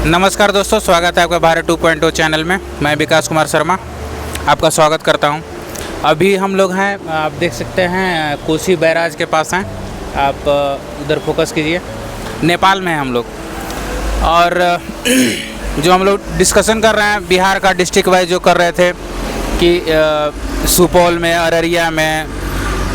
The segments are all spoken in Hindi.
नमस्कार दोस्तों, स्वागत है आपका भारत 2.0 चैनल में। मैं विकास कुमार शर्मा आपका स्वागत करता हूं। अभी हम लोग हैं, आप देख सकते हैं, कोसी बैराज के पास हैं। आप उधर फोकस कीजिए। नेपाल में हैं हम लोग, और जो हम लोग डिस्कशन कर रहे हैं बिहार का डिस्ट्रिक्ट वाइज जो कर रहे थे कि सुपौल में, अररिया में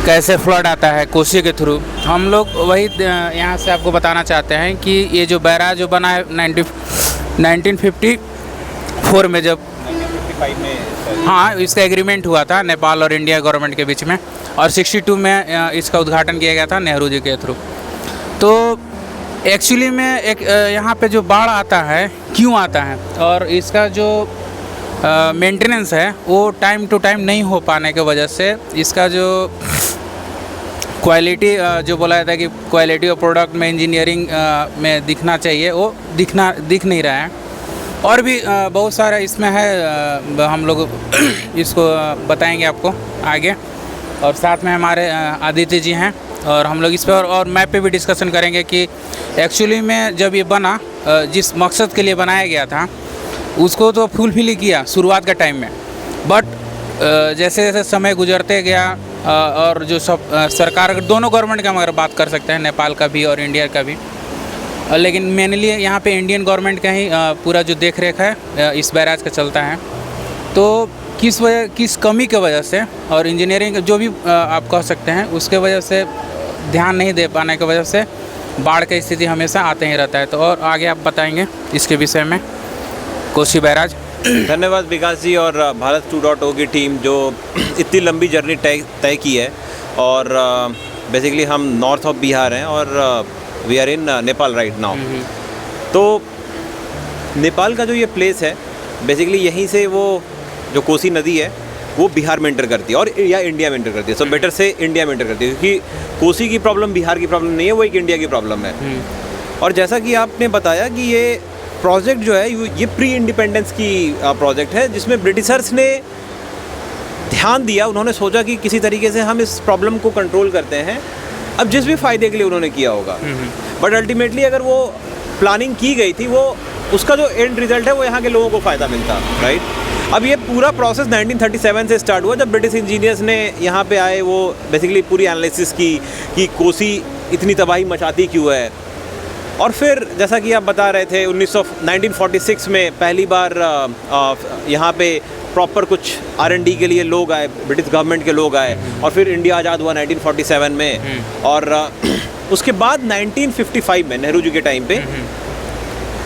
कैसे फ्लड आता है कोसी के थ्रू, हम लोग वही यहाँ से आपको बताना चाहते हैं कि ये जो बैराज जो बना है 1954 में, जब 1955 में, हाँ, इसका एग्रीमेंट हुआ था नेपाल और इंडिया गवर्नमेंट के बीच में, और 62 में इसका उद्घाटन किया गया था नेहरू जी के थ्रू। तो एक्चुअली में एक यहाँ पे जो बाढ़ आता है क्यों आता है, और इसका जो मेंटेनेंस है वो टाइम टू टाइम नहीं हो पाने की वजह से इसका जो क्वालिटी जो बोला जाता है कि क्वालिटी ऑफ प्रोडक्ट में, इंजीनियरिंग में दिखना चाहिए, वो दिख नहीं रहा है। और भी बहुत सारा इसमें है, हम लोग इसको बताएंगे आपको आगे। और साथ में हमारे आदित्य जी हैं, और हम लोग इस पर और मैप पे भी डिस्कशन करेंगे कि एक्चुअली में जब ये बना, जिस मकसद के लिए बनाया गया था उसको तो फुलफिल ही किया शुरुआत के टाइम में, बट जैसे जैसे समय गुजरते गया और जो सब सरकार, दोनों गवर्नमेंट का हम अगर बात कर सकते हैं, नेपाल का भी और इंडिया का भी, लेकिन मेनली यहाँ पे इंडियन गवर्नमेंट का ही पूरा जो देख रेख है इस बैराज का चलता है। तो किस कमी की वजह से और इंजीनियरिंग जो भी आप कह सकते हैं उसके वजह से ध्यान नहीं दे पाने की वजह से बाढ़ की स्थिति हमेशा आते ही रहता है। तो और आगे आप बताएंगे इसके विषय में, कोसी बैराज। धन्यवाद विकास जी और भारत 2.0 की टीम जो इतनी लंबी जर्नी तय की है। और बेसिकली हम नॉर्थ ऑफ बिहार हैं और we are in Nepal right now. तो नेपाल का जो ये प्लेस है, बेसिकली यहीं से वो जो कोसी नदी है वो बिहार में एंटर करती है और या इंडिया में एंटर करती है। सो बेटर से इंडिया में एंटर करती है, क्योंकि कोसी की प्रॉब्लम बिहार की प्रॉब्लम नहीं है, वो एक इंडिया की प्रॉब्लम है। और जैसा कि आपने बताया कि ये प्रोजेक्ट जो है ये प्री इंडिपेंडेंस की प्रोजेक्ट है, जिसमें ब्रिटिशर्स ने ध्यान दिया। उन्होंने सोचा कि किसी तरीके से हम इस प्रॉब्लम को कंट्रोल करते हैं, अब जिस भी फ़ायदे के लिए उन्होंने किया होगा। बट अल्टीमेटली अगर वो प्लानिंग की गई थी, वो उसका जो एंड रिजल्ट है वो यहाँ के लोगों को फ़ायदा मिलता, राइट। अब ये पूरा प्रोसेस 1937 से स्टार्ट हुआ, जब ब्रिटिश इंजीनियर्स ने यहाँ पे आए। वो बेसिकली पूरी एनालिसिस की कि कोसी इतनी तबाही मचाती क्यों है। और फिर जैसा कि आप बता रहे थे, 1946 में पहली बार यहाँ पे प्रॉपर कुछ R&D के लिए लोग आए, ब्रिटिश गवर्नमेंट के लोग आए। और फिर इंडिया आज़ाद हुआ 1947 में। और उसके बाद 1955 में नेहरू जी के टाइम पे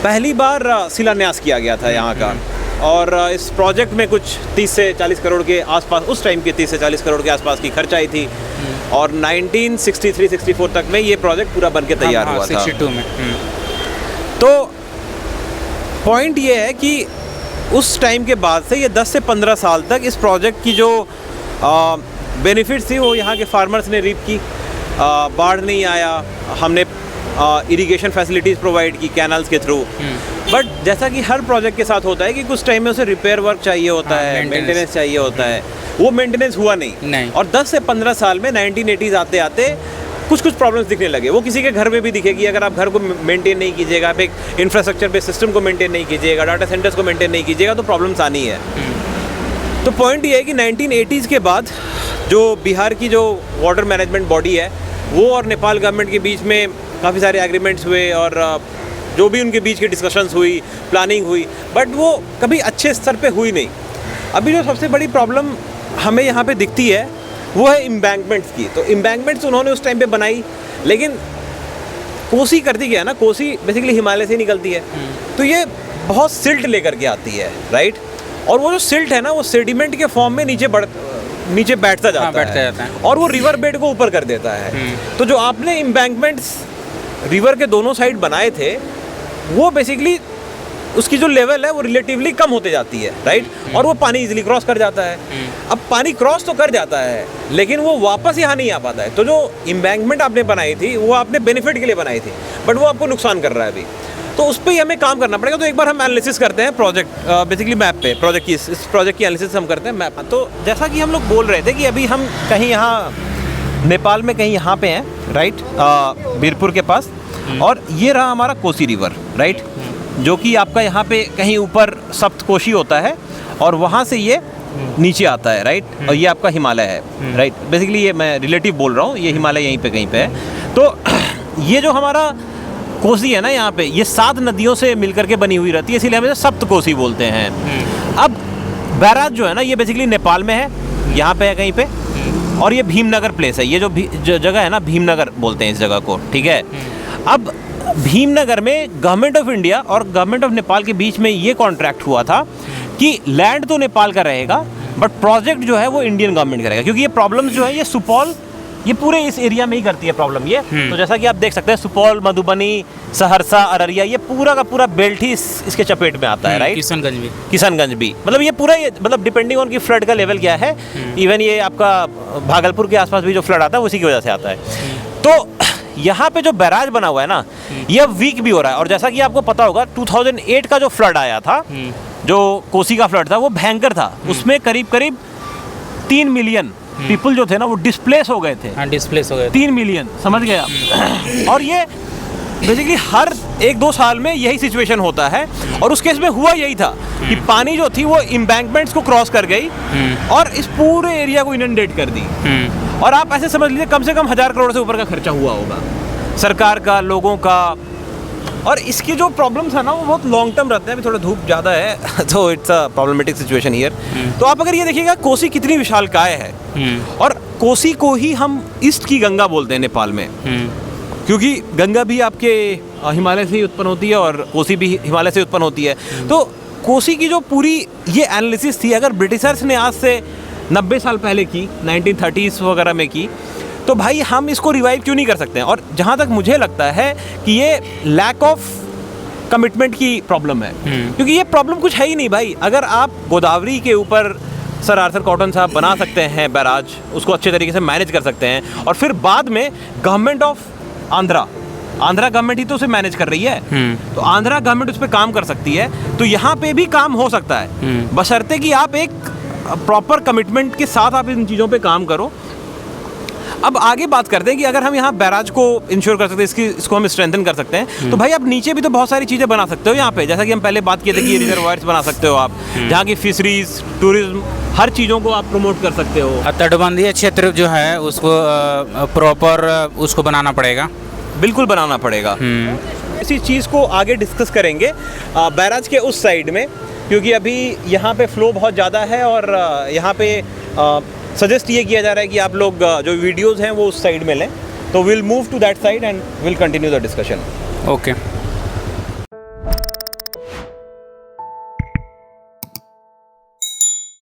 पहली बार शिलान्यास किया गया था यहाँ का। और इस प्रोजेक्ट में कुछ 30 से 40 करोड़ के आसपास, उस टाइम के 30 से 40 करोड़ के आसपास की खर्च आई थी। और 1963-64 तक में ये प्रोजेक्ट पूरा बनके तैयार हुआ था। 62 में। तो पॉइंट ये है कि उस टाइम के बाद से ये 10 से 15 साल तक इस प्रोजेक्ट की जो बेनिफिट्स थी वो यहाँ के फार्मर्स ने रीप की। बाढ़ नहीं आया, हमने इरिगेशन फैसिलिटीज़ प्रोवाइड की कैनल्स के थ्रू। बट जैसा कि हर प्रोजेक्ट के साथ होता है कि कुछ टाइम में उसे रिपेयर वर्क चाहिए होता है, मेंटेनेंस चाहिए होता है। वो मेंटेनेंस हुआ नहीं। और 10 से 15 साल में 1980s आते आते कुछ प्रॉब्लम्स दिखने लगे। वो किसी के घर में भी दिखेगी। अगर आप घर को मेंटेन नहीं कीजिएगा, आप एक इंफ्रास्ट्रक्चर पे सिस्टम को मेंटेन नहीं कीजिएगा, डाटा सेंटर्स को मेंटेन नहीं कीजिएगा, तो प्रॉब्लम्स आनी है। तो पॉइंट ये है कि 1980s के बाद जो बिहार की जो वाटर मैनेजमेंट बॉडी है, वो और नेपाल गवर्नमेंट के बीच में काफ़ी सारे एग्रीमेंट्स हुए, और जो भी उनके बीच की डिस्कशंस हुई, प्लानिंग हुई, बट वो कभी अच्छे स्तर पे हुई नहीं। अभी जो सबसे बड़ी प्रॉब्लम हमें यहाँ पे दिखती है वो है एम्बैंकमेंट्स की। तो एम्बैंकमेंट्स उन्होंने उस टाइम पे बनाई, लेकिन कोसी करती क्या है ना, कोसी बेसिकली हिमालय से निकलती है। तो ये बहुत सिल्ट लेकर के आती है, राइट। और वो जो सिल्ट है ना, वो सेडिमेंट के फॉर्म में नीचे बैठता जाता है और वो रिवर बेड को ऊपर कर देता है। तो जो आपने एम्बैंकमेंट्स रिवर के दोनों साइड बनाए थे, वो बेसिकली उसकी जो लेवल है वो रिलेटिवली कम होते जाती है, राइट। और वो पानी इजीली क्रॉस कर जाता है। अब पानी क्रॉस तो कर जाता है, लेकिन वो वापस यहाँ नहीं आ पाता है। तो जो एम्बैंकमेंट आपने बनाई थी वो आपने बेनिफिट के लिए बनाई थी, बट वो आपको नुकसान कर रहा है अभी। तो उस पर ही हमें काम करना पड़ेगा। तो एक बार हम एनालिसिस करते हैं प्रोजेक्ट, बेसिकली मैप पे प्रोजेक्ट की, इस प्रोजेक्ट की एनालिसिस हम करते हैं मैप। तो जैसा कि हम लोग बोल रहे थे कि अभी हम कहीं यहाँ नेपाल में कहीं यहाँ पे हैं, राइट, बीरपुर के पास। और ये रहा हमारा कोसी रिवर, राइट। जो कि आपका यहाँ पे कहीं ऊपर सप्तकोशी होता है और वहाँ से ये नीचे आता है, राइट। और ये आपका हिमालय है, राइट। बेसिकली ये मैं रिलेटिव बोल रहा हूँ, ये हिमालय यहीं पे कहीं पे है। तो ये जो हमारा कोसी है ना, यहाँ पे ये 7 नदियों से मिलकर के बनी हुई रहती है, इसीलिए हम इसे सप्तकोसी बोलते हैं। अब बैराज जो है ना, ये बेसिकली नेपाल में है, यहाँ पे है कहीं पे। और ये भीमनगर प्लेस है, ये जो जगह है ना, भीमनगर बोलते हैं इस जगह को, ठीक है। अब भीमनगर में गवर्नमेंट ऑफ इंडिया और गवर्नमेंट ऑफ नेपाल के बीच में ये कॉन्ट्रैक्ट हुआ था कि लैंड तो नेपाल का रहेगा बट प्रोजेक्ट जो है वो इंडियन गवर्नमेंट करेगा, क्योंकि ये प्रॉब्लम जो है ये सुपौल, ये पूरे इस एरिया में ही करती है प्रॉब्लम ये। तो जैसा कि आप देख सकते हैं, सुपौल, मधुबनी, सहरसा, अररिया, ये पूरा का पूरा बेल्ट ही इसके चपेट में आता है, राइट। किशनगंज भी मतलब ये पूरा, ये मतलब डिपेंडिंग ऑन की फ्लड का लेवल क्या है। इवन ये आपका भागलपुर के आसपास भी जो फ्लड आता है उसी की वजह से आता है। तो यहाँ पे जो बैराज बना हुआ है ना, ये अब वीक भी हो रहा है। और जैसा कि आपको पता होगा, 2008 का जो फ्लड आया था, जो कोसी का फ्लड था, वो भयंकर था। उसमें करीब 3 मिलियन पीपल जो थे ना, वो डिस्प्लेस हो गए थे। हाँ, डिस्प्लेस हो गए 3 मिलियन, समझ गए आप। और ये बेसिकली हर 1-2 साल में यही सिचुएशन होता है। और उस केस में हुआ यही था कि पानी जो थी वो एम्बैंकमेंट्स को क्रॉस कर गई और इस पूरे एरिया को इनंडेट कर दी। और आप ऐसे समझ लीजिए, कम से कम 1000 करोड़ से ऊपर का खर्चा हुआ होगा सरकार का, लोगों का। और इसकी जो प्रॉब्लम्स है ना, वो बहुत लॉन्ग टर्म रहते हैं। अभी थोड़ा धूप ज़्यादा है तो it's a problematic situation here. तो आप अगर ये देखिएगा, कोसी कितनी विशालकाय है। और कोसी को ही हम ईस्ट की गंगा बोलते हैं नेपाल में, क्योंकि गंगा भी आपके हिमालय से ही उत्पन्न होती है और कोसी भी हिमालय से उत्पन्न होती है। तो कोसी की जो पूरी ये एनालिसिस थी, अगर ब्रिटिशर्स ने आज से 90 साल पहले की, 1930s वगैरह में की, तो भाई हम इसको रिवाइव क्यों नहीं कर सकते हैं। और जहाँ तक मुझे लगता है कि ये लैक ऑफ कमिटमेंट की प्रॉब्लम है, क्योंकि ये प्रॉब्लम कुछ है ही नहीं भाई। अगर आप गोदावरी के ऊपर सर आर्थर कॉटन साहब बना सकते हैं बैराज, उसको अच्छे तरीके से मैनेज कर सकते हैं, और फिर बाद में गवर्नमेंट ऑफ आंध्रा गवर्नमेंट ही तो उसे मैनेज कर रही है, तो आंध्रा गवर्नमेंट उस पर काम कर सकती है, तो यहाँ पे भी काम हो सकता है, बशर्ते कि आप एक प्रॉपर कमिटमेंट के साथ आप इन चीज़ों पे काम करो। अब आगे बात करते हैं कि अगर हम यहाँ बैराज को इंश्योर कर सकते हैं, इसको हम स्ट्रेंथन कर सकते हैं, तो भाई आप नीचे भी तो बहुत सारी चीज़ें बना सकते हो यहाँ पे। जैसा कि हम पहले बात किए थे कि रिजर्वायर्स बना सकते हो आप, जहाँ की फिशरीज, टूरिज्म, हर चीज़ों को आप प्रमोट कर सकते हो। तटबंधीय क्षेत्र जो है उसको प्रॉपर उसको बनाना पड़ेगा, बिल्कुल बनाना पड़ेगा। इसी चीज़ को आगे डिस्कस करेंगे बैराज के उस साइड में, क्योंकि अभी यहाँ पे फ्लो बहुत ज़्यादा है और यहाँ पे सजेस्ट ये किया जा रहा है कि आप लोग जो वीडियोज़ हैं वो उस साइड में लें। तो will move to that side and will continue the discussion. Okay.